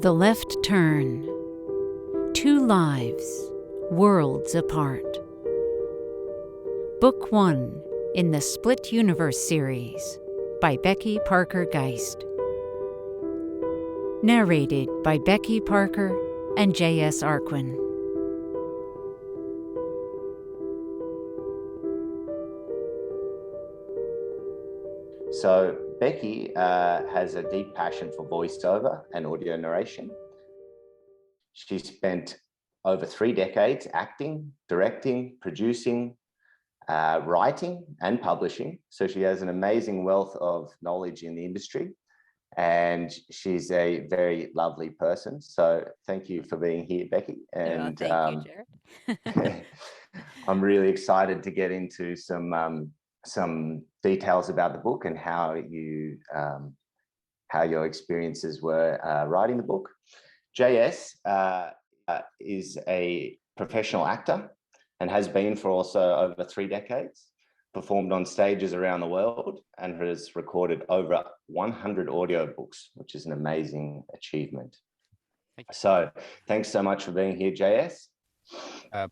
The Left Turn. Two Lives, Worlds Apart. Book 1 in the Split Universe series by Becky Parker Geist. Narrated by Becky Parker and JS Arquin. So Becky has a deep passion for voiceover and audio narration. She spent over 3 decades acting, directing, producing, writing, and publishing. So she has an amazing wealth of knowledge in the industry, and she's a very lovely person. So thank you for being here, Becky. And Thank you, Jared. I'm really excited to get into some details about the book and how your experiences were writing the book. JS is a professional actor and has been for also over 3 decades, performed on stages around the world, and has recorded over 100 audio books, which is an amazing achievement. So thanks so much for being here, JS.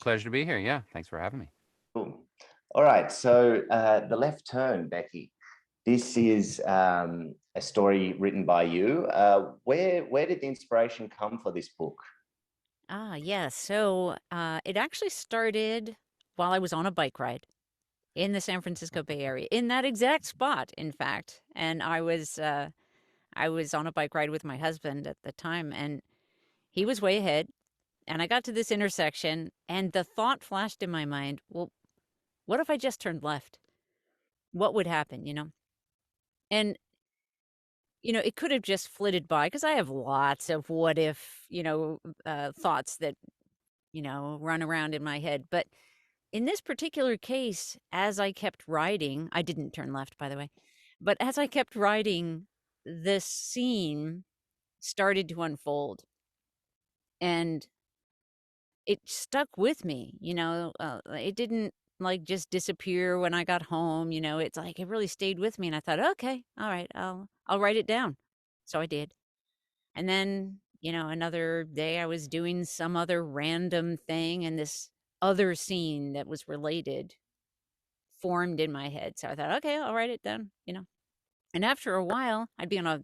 Pleasure to be here. Yeah, thanks for having me. Cool. All right, so The Left Turn, Becky. This is a story written by you. Where did the inspiration come for this book? Yes. So it actually started while I was on a bike ride in the San Francisco Bay Area, in that exact spot, in fact. And I was on a bike ride with my husband at the time, and he was way ahead. And I got to this intersection, and the thought flashed in my mind, well, what if I just turned left? What would happen, And, it could have just flitted by, because I have lots of what if, thoughts that, run around in my head. But in this particular case, as I kept riding, I didn't turn left, by the way, but as I kept riding, this scene started to unfold. And it stuck with me, it didn't like just disappear when I got home, it's like it really stayed with me. And I thought, okay, all right, I'll write it down. So I did. And then, another day I was doing some other random thing, and this other scene that was related formed in my head. So I thought, okay, I'll write it down. And after a while, I'd be on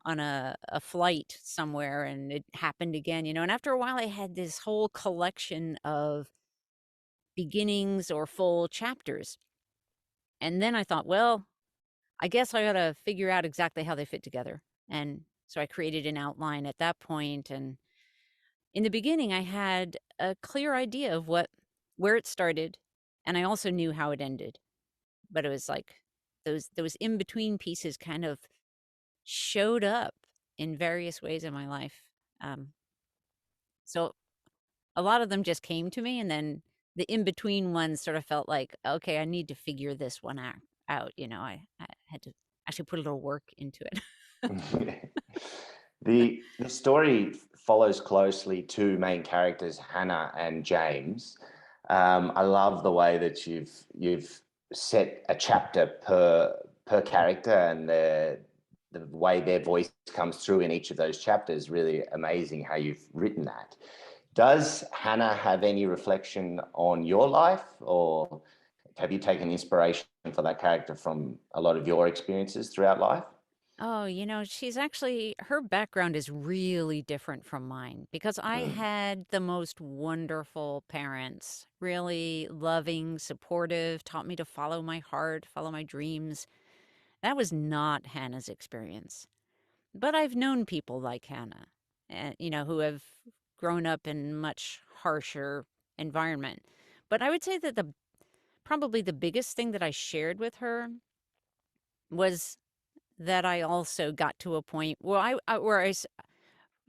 a flight somewhere, and it happened again, and after a while I had this whole collection of beginnings or full chapters. And then I thought, well, I guess I got to figure out exactly how they fit together. And so I created an outline at that point. And in the beginning, I had a clear idea of where it started, and I also knew how it ended. But it was like those in between pieces kind of showed up in various ways in my life. So a lot of them just came to me, and then the in between ones sort of felt like, okay, I need to figure this one out. I had to actually put a little work into it. The story follows closely two main characters, Hannah and James. I love the way that you've set a chapter per character, and the way their voice comes through in each of those chapters. Really amazing how you've written that. Does Hannah have any reflection on your life, or have you taken inspiration for that character from a lot of your experiences throughout life? Oh, her background is really different from mine, because I had the most wonderful parents, really loving, supportive, taught me to follow my heart, follow my dreams. That was not Hannah's experience. But I've known people like Hannah, who have grown up in much harsher environment. But I would say that probably the biggest thing that I shared with her was that I also got to a point where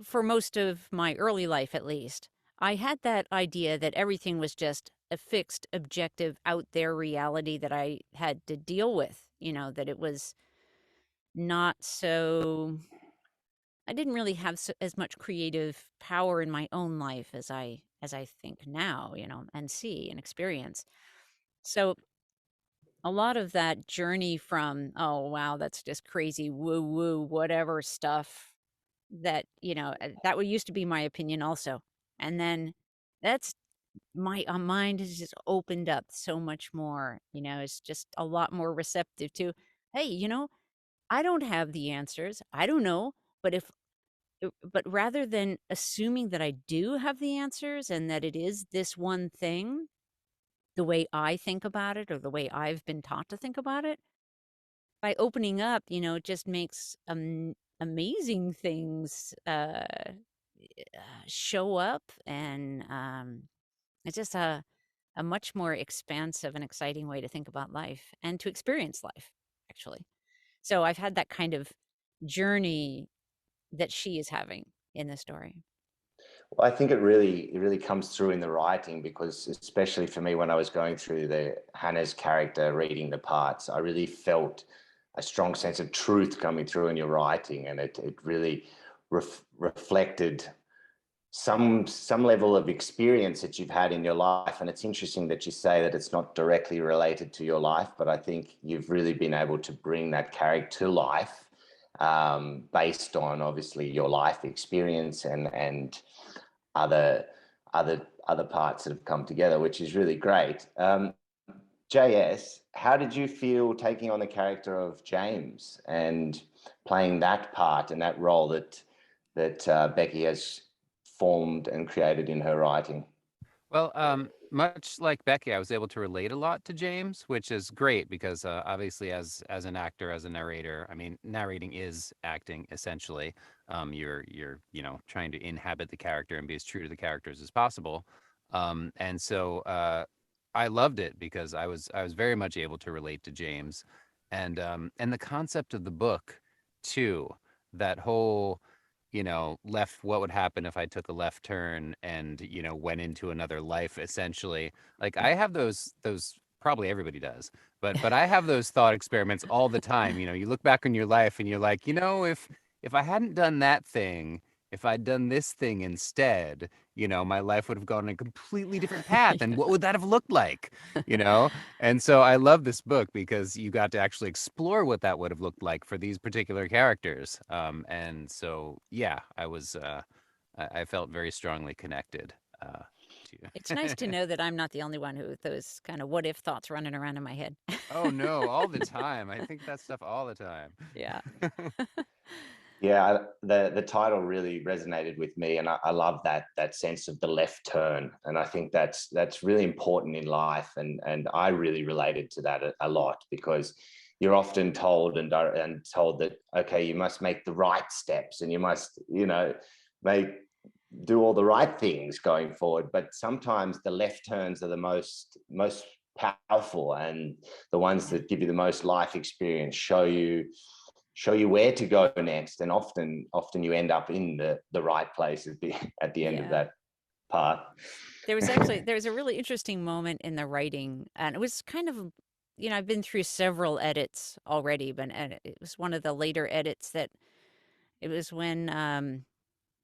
for most of my early life at least, I had that idea that everything was just a fixed, objective, out there reality that I had to deal with, that it was not so. I didn't really have as much creative power in my own life as I think now, and see and experience. So a lot of that journey from, oh wow, that's just crazy woo woo whatever stuff, that, that would used to be my opinion also. And then that's my mind has just opened up so much more, it's just a lot more receptive to, hey, I don't have the answers. I don't know, but but rather than assuming that I do have the answers and that it is this one thing, the way I think about it or the way I've been taught to think about it, by opening up, it just makes amazing things show up, and it's just a much more expansive and exciting way to think about life and to experience life, actually. So I've had that kind of journey that she is having in the story. Well, I think it really comes through in the writing, because especially for me, when I was going through the Hannah's character, reading the parts, I really felt a strong sense of truth coming through in your writing, and it really reflected some level of experience that you've had in your life. And it's interesting that you say that it's not directly related to your life, but I think you've really been able to bring that character to life, based on obviously your life experience and other other parts that have come together, which is really great. JS, how did you feel taking on the character of James and playing that part and that role that Becky has formed and created in her writing? Well, much like Becky, I was able to relate a lot to James, which is great because obviously, as an actor, as a narrator, I mean, narrating is acting essentially. You're trying to inhabit the character and be as true to the characters as possible. And so I loved it because I was very much able to relate to James, and the concept of the book too. That whole left, what would happen if I took a left turn and, went into another life essentially. Like I have those probably everybody does. But I have those thought experiments all the time. You look back on your life and you're like, if I hadn't done that thing, if I'd done this thing instead, my life would have gone a completely different path. And what would that have looked like? You know? And so I love this book because you got to actually explore what that would have looked like for these particular characters. And so, yeah, I felt very strongly connected It's nice to to. know that I'm not the only one who with those kind of what if thoughts running around in my head. Oh no, all the time. I think that stuff all the time. Yeah. Yeah, the title really resonated with me, and I love that sense of the left turn, and I think that's really important in life, and I really related to that a lot, because you're often told and told that, okay, you must make the right steps and you must make do all the right things going forward, but sometimes the left turns are the most powerful, and the ones Yeah. that give you the most life experience, show you where to go next, and often you end up in the right place at the end of Yeah. that path. There's a really interesting moment in the writing, and it was kind of, I've been through several edits already, but and it was one of the later edits that it was when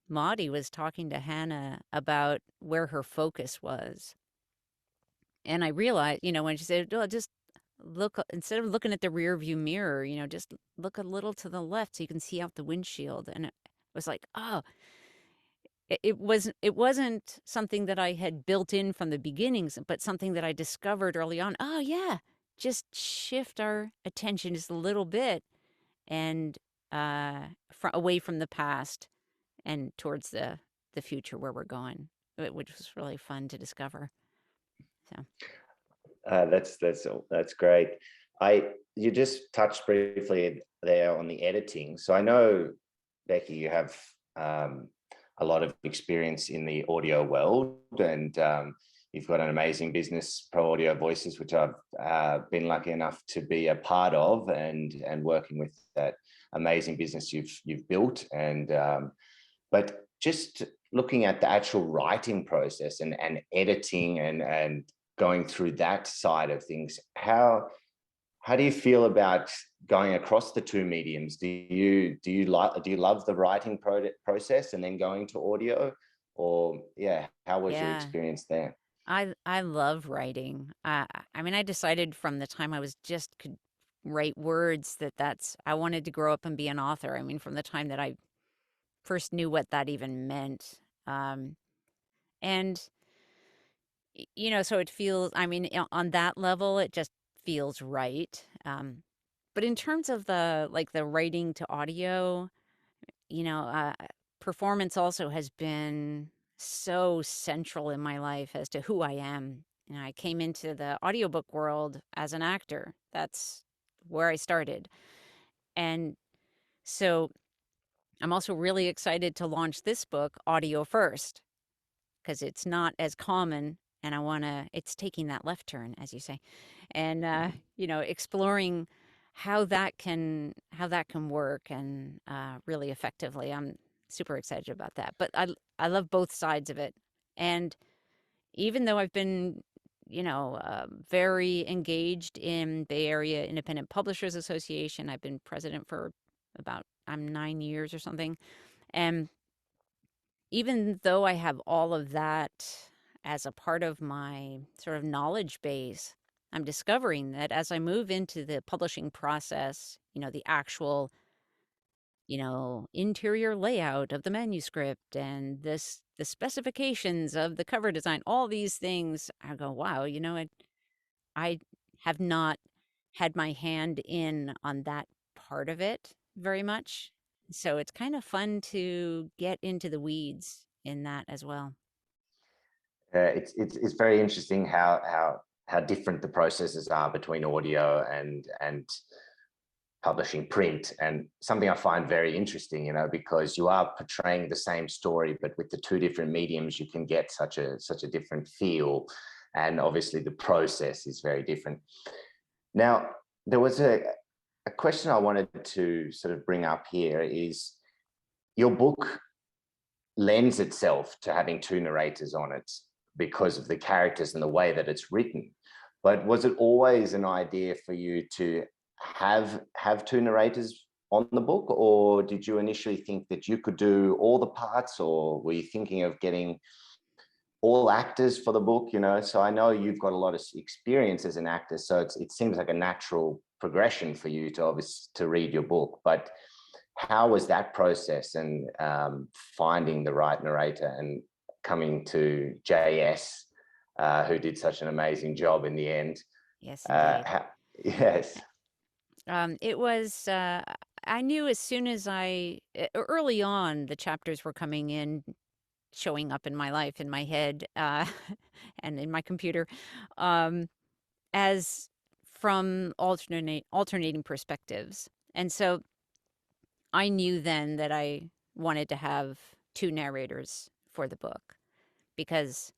Maudie was talking to Hannah about where her focus was. And I realized, when she said, "Oh, just look, instead of looking at the rear view mirror, just look a little to the left so you can see out the windshield." And it was like, oh, it wasn't something that I had built in from the beginnings, but something that I discovered early on. Oh yeah, just shift our attention just a little bit and away from the past and towards the future where we're going, which was really fun to discover. So That's great. You just touched briefly there on the editing. So I know, Becky, you have a lot of experience in the audio world, and you've got an amazing business, Pro Audio Voices, which I've been lucky enough to be a part of, and working with that amazing business you've built. And but just looking at the actual writing process and editing and going through that side of things, how do you feel about going across the two mediums? Do you love the writing process and then going to audio, or yeah, how was your yeah, experience there? I love writing. I mean, I decided from the time I was just could write words that I wanted to grow up and be an author. I mean, from the time that I first knew what that even meant. Um, and so it feels, I mean, on that level, it just feels right. But in terms of the writing to audio, you know, uh, performance also has been so central in my life as to who I am. I came into the audiobook world as an actor. That's where I started. And so I'm also really excited to launch this book, audio first, because it's not as common. And it's taking that left turn, as you say, and, exploring how that can work and really effectively. I'm super excited about that. But I love both sides of it. And even though I've been, very engaged in Bay Area Independent Publishers Association, I've been president for about 9 years or something. And even though I have all of that as a part of my sort of knowledge base, I'm discovering that as I move into the publishing process, the actual, interior layout of the manuscript and the specifications of the cover design, all these things, I go, wow, I have not had my hand in on that part of it very much. So it's kind of fun to get into the weeds in that as well. It's very interesting how different the processes are between audio and publishing print, and something I find very interesting, because you are portraying the same story, but with the two different mediums, you can get such a different feel, and obviously the process is very different. Now, there was a question I wanted to sort of bring up here is your book lends itself to having two narrators on it because of the characters and the way that it's written. But was it always an idea for you to have two narrators on the book, or did you initially think that you could do all the parts, or were you thinking of getting all actors for the book? So I know you've got a lot of experience as an actor, so it seems like a natural progression for you to read your book. But how was that process, and finding the right narrator and coming to JS, who did such an amazing job in the end? Yes, indeed. Yes. It was, I knew as soon as early on, the chapters were coming in, showing up in my life, in my head, and in my computer, um, as from alternating perspectives. And so I knew then that I wanted to have two narrators for the book, because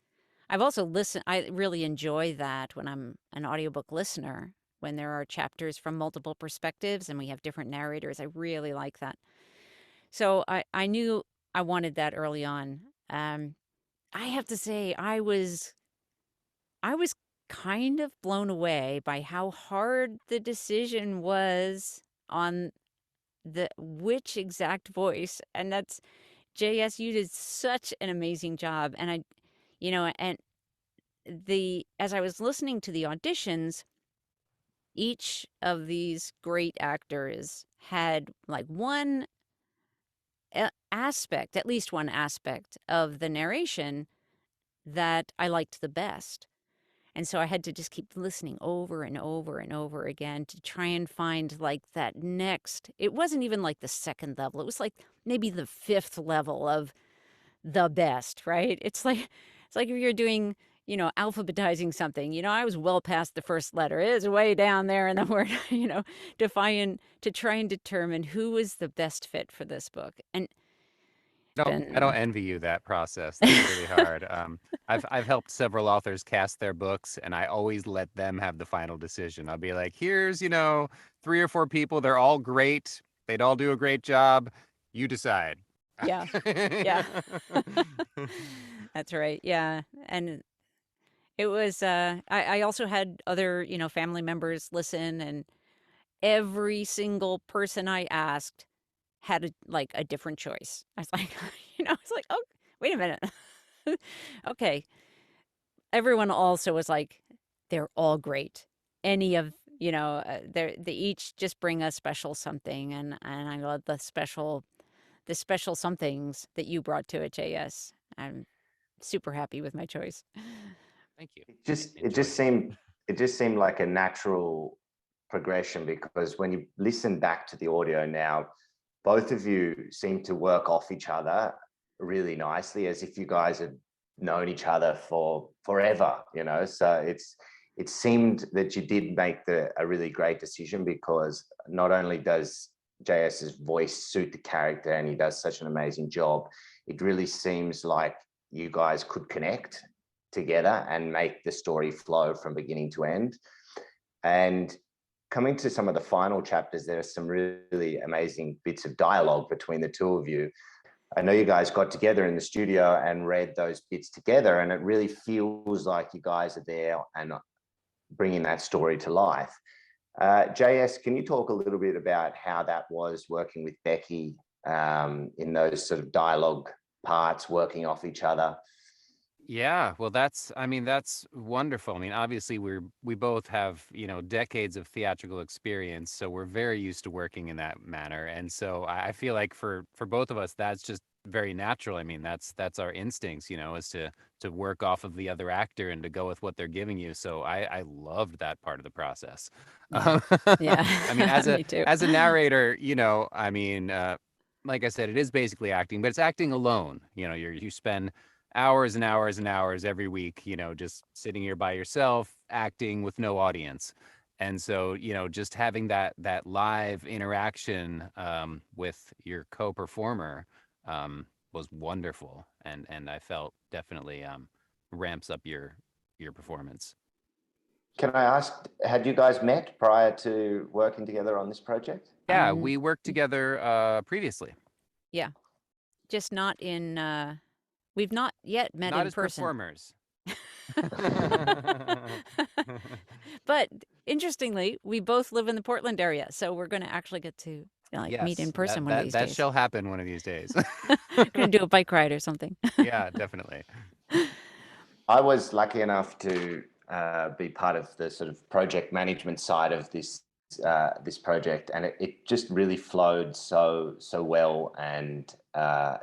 I've also listened. I really enjoy that when I'm an audiobook listener, when there are chapters from multiple perspectives and we have different narrators. I really like that. So I knew I wanted that early on. I have to say, I was kind of blown away by how hard the decision was on the which exact voice. And that's JS. You did such an amazing job. And and as I was listening to the auditions, each of these great actors had like one aspect, at least one aspect of the narration that I liked the best. And so I had to just keep listening over and over and over again to try and find like that next. It wasn't even like the second level. It was like maybe the fifth level of the best, right? It's like if you're doing, alphabetizing something. I was well past the first letter. It is way down there in the word, to try and determine who was the best fit for this book. And No, I don't then envy you that process. That's really hard. I've helped several authors cast their books, and I always let them have the final decision. I'll be like, here's, three or four people. They're all great. They'd all do a great job. You decide. yeah, yeah. That's right. Yeah. And it was I also had other, family members listen, and every single person I asked had a different choice. I was like, it's like, oh, wait a minute. Okay. Everyone also was like, they're all great. Any of, they each just bring a special something, and I love the special the special somethings that you brought to it, JS. I'm super happy with my choice. Thank you. It just it Enjoyed just seemed it just seemed like a natural progression, because when you listen back to the audio now, both of you seem to work off each other really nicely, as if you guys had known each other for forever, you know. So it seemed that you did make a really great decision, because not only does JS's voice suit the character and he does such an amazing job, it really seems like you guys could connect together and make the story flow from beginning to end. And coming to some of the final chapters, there are some really amazing bits of dialogue between the two of you. I know you guys got together in the studio and read those bits together, and it really feels like you guys are there and bringing that story to life. JS, can you talk a little bit about how that was working with Becky in those sort of dialogue parts, working off each other? Yeah, well, that's, I mean, that's wonderful. I mean, obviously we both have, decades of theatrical experience, so we're very used to working in that manner. And so I feel like for both of us, that's just very natural. I mean, that's our instincts, is to work off of the other actor and to go with what they're giving you. So I loved that part of the process. Yeah. Um, I mean, Yeah. as a Me too. as a narrator, I mean, like I said, it is basically acting, but it's acting alone. You spend hours and hours and hours every week, just sitting here by yourself, acting with no audience. And so, just having that live interaction with your co-performer was wonderful, and I felt definitely ramps up your performance. Can I ask, had you guys met prior to working together on this project? Yeah, we worked together previously. Yeah. Just not in, we've not yet met Not in as person. performers. But interestingly, we both live in the Portland area, so we're going to actually get to meet in Yes, person that one of that these that days. shall happen one of these days. Going to do a bike ride or something. Yeah, definitely. I was lucky enough to be part of the sort of project management side of this project, and it just really flowed so well and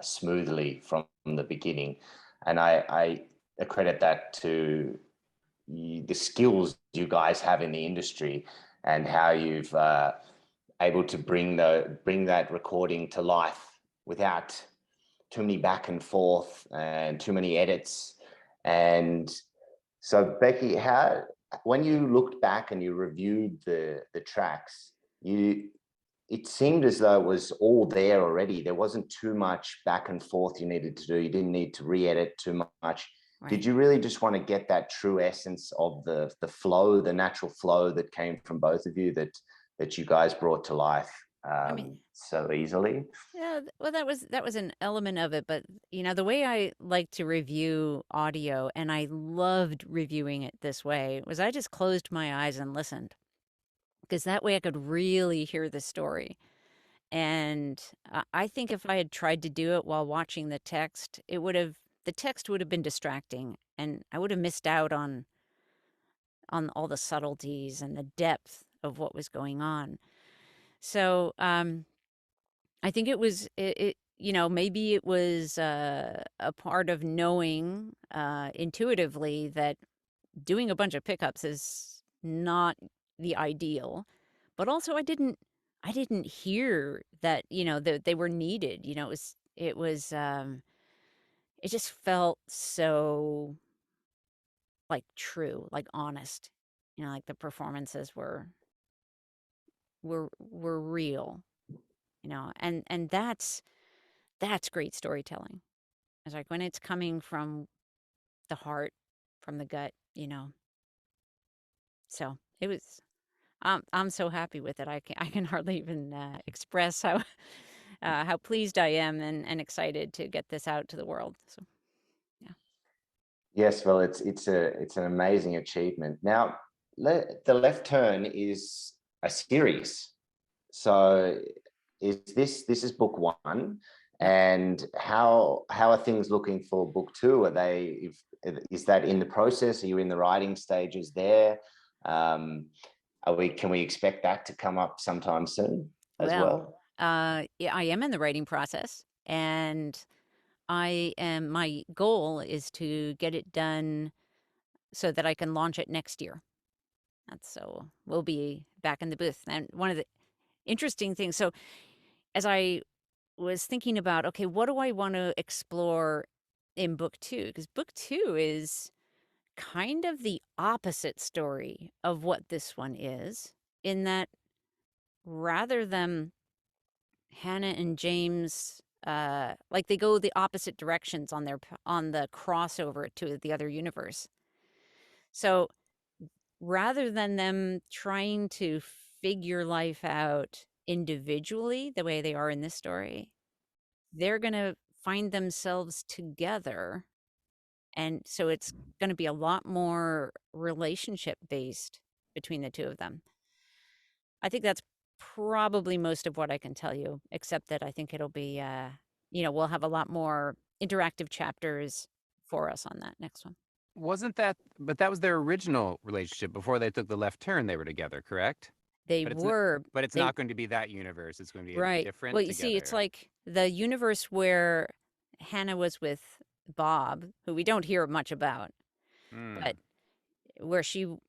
smoothly from the beginning. And I accredit that to the skills you guys have in the industry, and how you've able to bring that recording to life without too many back and forth and too many edits. And so, Becky, when you looked back and you reviewed the tracks, it seemed as though it was all there already. There wasn't too much back and forth you needed to do. You didn't need to re-edit too much. Right. Did you really just want to get that true essence of the flow, the natural flow that came from both of you, that you guys brought to life I mean, so easily? yeah, well, that was an element of it, but the way I like to review audio, and I loved reviewing it this way, was I just closed my eyes and listened, because that way I could really hear the story. And I think if I had tried to do it while watching the text, the text would have been distracting, and I would have missed out on all the subtleties and the depth of what was going on. So, I think maybe it was a part of knowing intuitively that doing a bunch of pickups is not the ideal, but also I didn't hear that that they were needed. It just felt so like true, like honest. Like the performances were real. And that's great storytelling. It's like when it's coming from the heart, from the gut. So it was. I'm so happy with it. I can hardly even express how pleased I am and excited to get this out to the world. So yeah. Yes, well, it's an amazing achievement. Now, the Left Turn is a series. So, this is book one, Yep. and how are things looking for book two? Is that in the process? Are you in the writing stages there? Can we expect that to come up sometime soon as well? Well, yeah, I am in the writing process. and my goal is to get it done so that I can launch it next year. That's so we'll be back in the booth. And one of the interesting things, so as I was thinking about, okay, what do I want to explore in book two? Because book two is kind of the opposite story of what this one is, in that rather than Hannah and James, like they go the opposite directions on on the crossover to the other universe. So rather than them trying to figure life out individually the way they are in this story, they're going to find themselves together. And so it's going to be a lot more relationship based between the two of them. I think that's probably most of what I can tell you, except that I think it'll be, we'll have a lot more interactive chapters for us on that next one. Wasn't that, but that was their original relationship before they took the left turn. They were together, correct? They But were, but it's they, not going to be that universe. It's going to be a right. different Well, you see, it's together. like the universe where Hannah was with Bob, who we don't hear much about, but Hmm. where she was,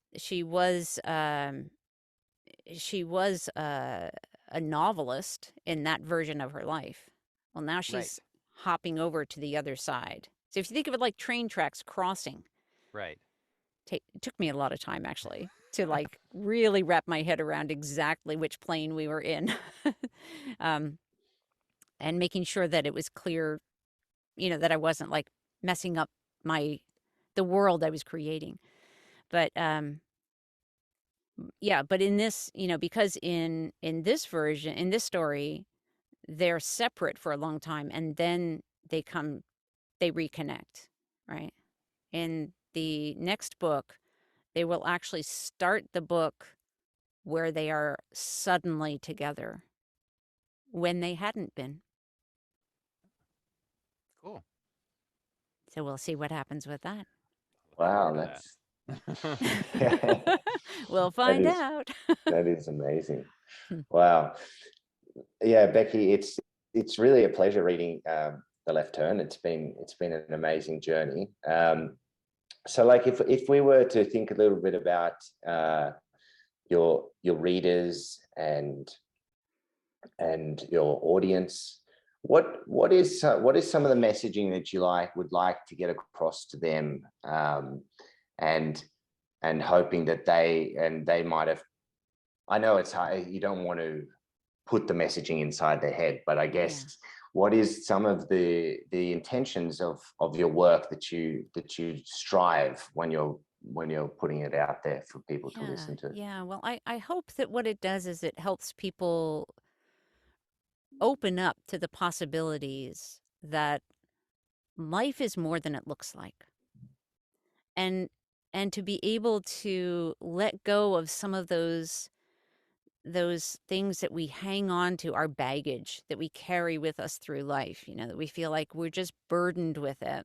she was a novelist in that version of her life. Well, now she's Right. hopping over to the other side. So if you think of it like train tracks crossing, Right. it took me a lot of time actually to like really wrap my head around exactly which plane we were in, um, and making sure that it was clear, that I wasn't like messing up the world I was creating. But yeah, but in this, because in this version, in this story, they're separate for a long time and then they reconnect, right? In the next book, they will actually start the book where they are suddenly together when they hadn't been. Cool. So we'll see what happens with that. Look Wow, forward to that's that. We'll that find is out. that is amazing. Wow. Yeah, Becky, it's really a pleasure reading The Left Turn. It's been an amazing journey. So like if we were to think a little bit about your readers and your audience, what is some of the messaging that you would like to get across to them, and hoping that they might have, I know it's hard, you don't want to put the messaging inside their head, but I Yeah. guess what is some of the intentions of your work that you strive when you're putting it out there for people to Yeah. listen to? Yeah. Well, I hope that what it does is it helps people open up to the possibilities that life is more than it looks like. And to be able to let go of some of those things that we hang on to, our baggage that we carry with us through life, that we feel like we're just burdened with it.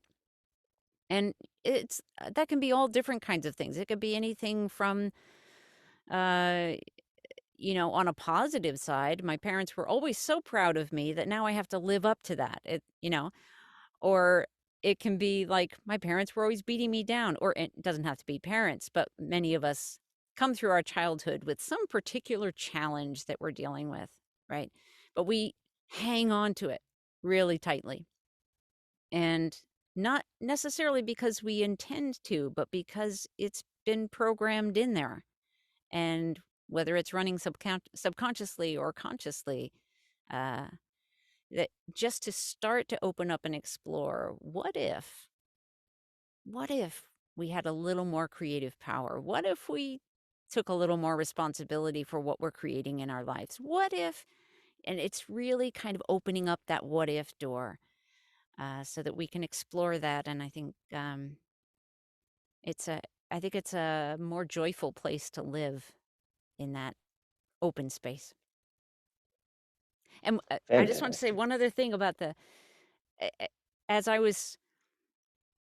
And it's that can be all different kinds of things. It could be anything from uh on a positive side, my parents were always so proud of me that now I have to live up to that. Or it can be like my parents were always beating me down, or it doesn't have to be parents, but many of us come through our childhood with some particular challenge that we're dealing with, right? But we hang on to it really tightly. And not necessarily because we intend to, but because it's been programmed in there. And whether it's running subconsciously or consciously, uh, that just to start to open up and explore, what if we had a little more creative power? What if we took a little more responsibility for what we're creating in our lives? What if, and it's really kind of opening up that what if door, so that we can explore that. And it's a, I think it's a more joyful place to live in that open space. And I just want to say Fantastic. one other thing about as I was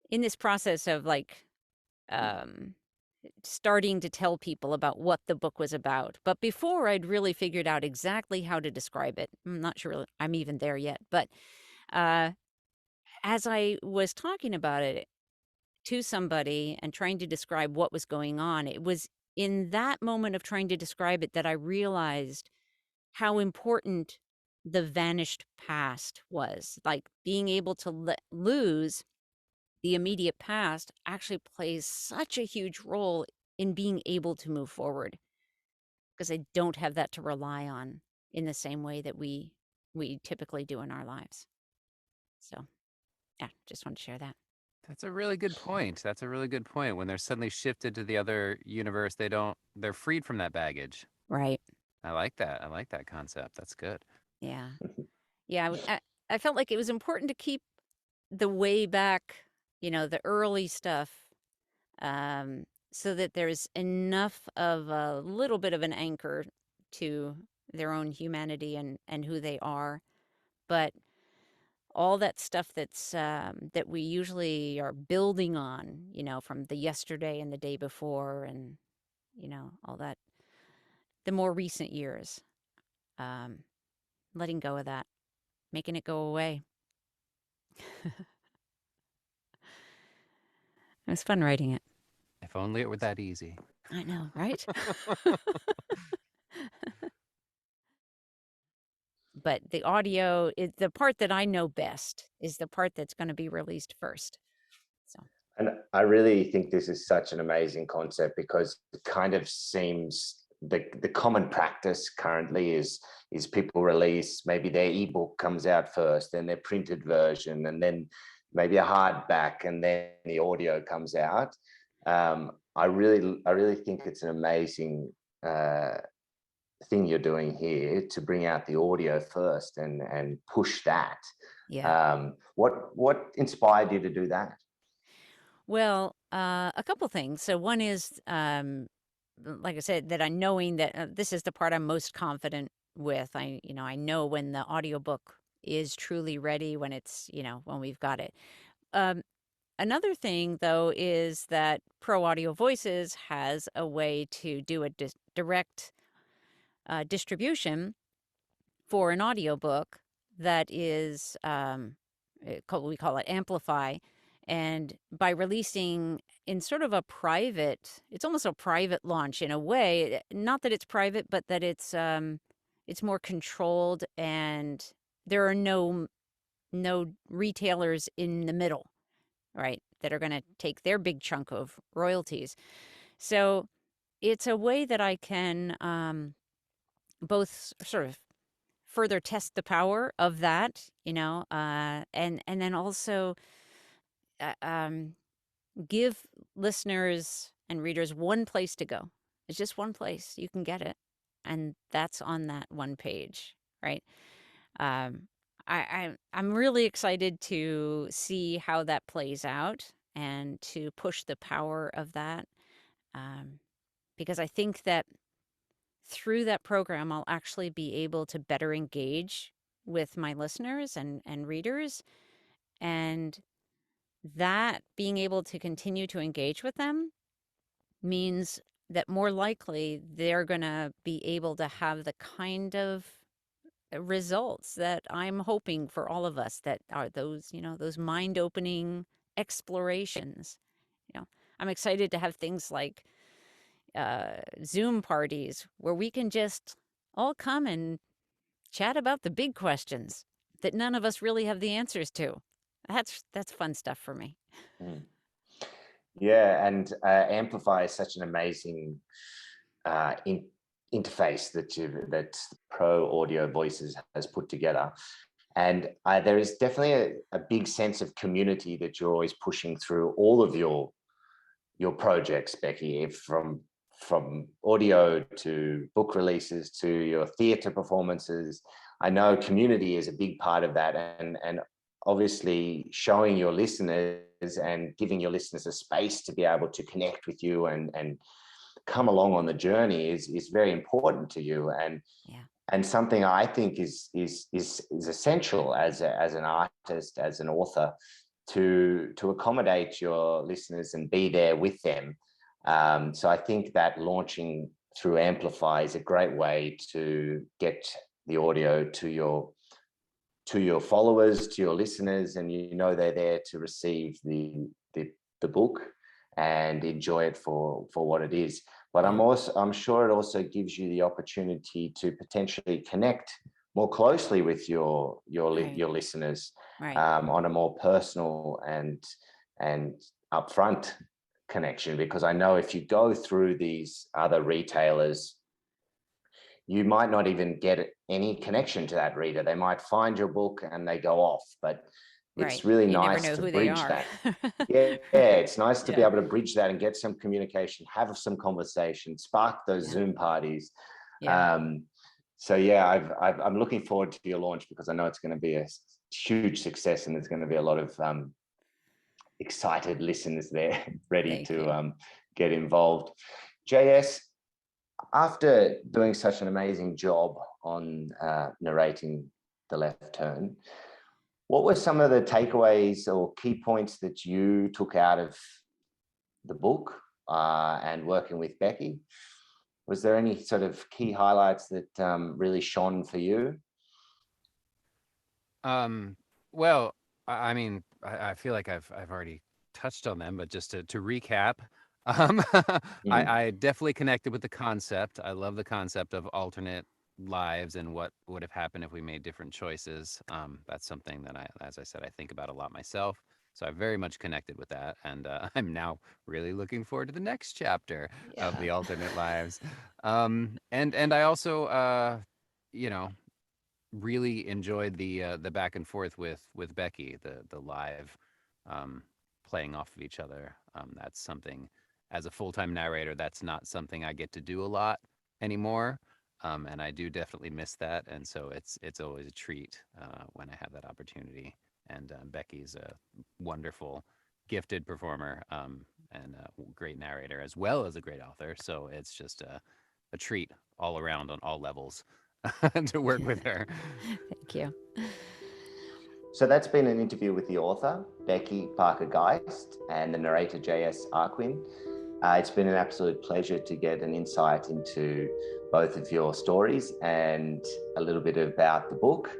in this process of like um, starting to tell people about what the book was about, but before I'd really figured out exactly how to describe it. I'm not sure I'm even there yet, but uh, as I was talking about it to somebody and trying to describe what was going on, it was in that moment of trying to describe it that I realized how important the vanished past was. Like being able to lose the immediate past actually plays such a huge role in being able to move forward because I don't have that to rely on in the same way that we typically do in our lives. So, yeah, just want to share that. That's a really good point. That's a really good point. When they're suddenly shifted to the other universe, they're freed from that baggage. Right. I like that. I like that concept. That's good. Yeah. Yeah, I felt like it was important to keep the way back, the early stuff, so that there's enough of a little bit of an anchor to their own humanity and who they are. But all that stuff that we usually are building on, from the yesterday and the day before, and all that, the more recent years, um, letting go of that, making it go away. It was fun writing it. If only it were that easy. I know, right? But the audio is the part that I know best, is the part that's going to be released first. So, And I really think this is such an amazing concept because it kind of seems the common practice currently is people release, maybe their ebook comes out first, then their printed version, and then maybe a hardback, and then the audio comes out. I really think it's an amazing thing you're doing here to bring out the audio first and push that. yeah. What inspired you to do that? Well, a couple things. So one is, like I said, that I'm knowing that this is the part I'm most confident with. I know when the audiobook is truly ready, when it's, when we've got it. Um, Another thing, though, is that Pro Audio Voices has a way to do a direct distribution for an audiobook that is, we call it Amplify. And by releasing in sort of a private, it's almost a private launch in a way, not that it's private, but that it's more controlled, and there are no retailers in the middle, right, that are going to take their big chunk of royalties. So it's a way that I can both sort of further test the power of that, and then also uh, um, give listeners and readers one place to go. It's just one place you can get it, and that's on that one page, right? Um, I'm really excited to see how that plays out and to push the power of that, um, because I think that through that program, I'll actually be able to better engage with my listeners and readers. And that being able to continue to engage with them means that more likely they're going to be able to have the kind of results that I'm hoping for all of us, that are those mind opening explorations. I'm excited to have things like Zoom parties where we can just all come and chat about the big questions that none of us really have the answers to. That's fun stuff for me. Mm. Yeah, and Amplify is such an amazing interface that Pro Audio Voices has put together. And there is definitely a big sense of community that you're always pushing through all of your projects, Becky, from audio to book releases to your theatre performances. I know community is a big part of that, and obviously showing your listeners and giving your listeners a space to be able to connect with you and come along on the journey is very important to you, Yeah. and something I think is essential as an artist, as an author, to accommodate your listeners and be there with them. So I think that launching through Amplify is a great way to get the audio to to your followers, to your listeners, and you know they're there to receive the book and enjoy it for what it is. But I'm sure it also gives you the opportunity to potentially connect more closely with your listeners, on a more personal and upfront connection. Because I know if you go through these other retailers, you might not even get any connection to that reader. They might find your book and they go off, but it's really You never nice know to who they bridge are. that. Yeah, it's nice to be Yeah. able to bridge that and get some communication, have some conversation, spark those Yeah. Zoom parties. Yeah. So yeah, I'm looking forward to your launch, because I know it's going to be a huge success, and there's going to be a lot of excited listeners there ready Thank you. to get involved. JS, after doing such an amazing job on narrating The Left Turn, what were some of the takeaways or key points that you took out of the book and working with Becky? Was there any sort of key highlights that really shone for you? Well, I mean, I feel like I've already touched on them, but just to recap, um, I definitely connected with the concept. I love the concept of alternate lives and what would have happened if we made different choices. That's something that as I said, I think about a lot myself. So I very much connected with that, and I'm now really looking forward to the next chapter of the alternate lives. And I also, you know, really enjoyed the back and forth with Becky, the live playing off of each other. That's something, as a full-time narrator, that's not something I get to do a lot anymore. And I do definitely miss that. And so it's always a treat when I have that opportunity. And Becky's a wonderful, gifted performer, and a great narrator, as well as a great author. So it's just a treat all around on all levels to work with her. Thank you. So that's been an interview with the author, Becky Parker Geist, and the narrator, JS Arquin. It's been an absolute pleasure to get an insight into both of your stories and a little bit about the book.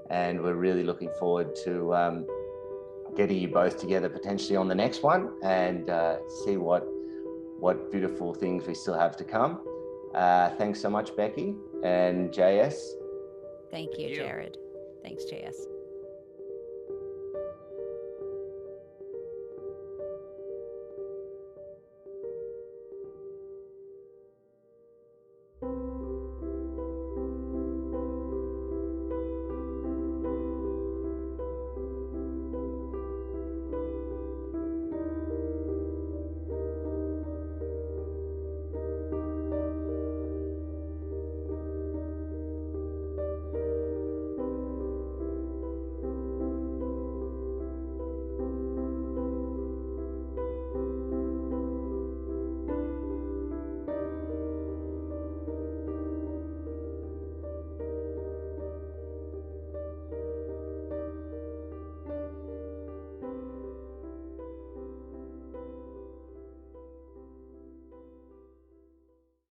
And we're really looking forward to getting you both together potentially on the next one, and see what beautiful things we still have to come. Thanks so much, Becky and JS. Thank you, Jared. Thanks, JS.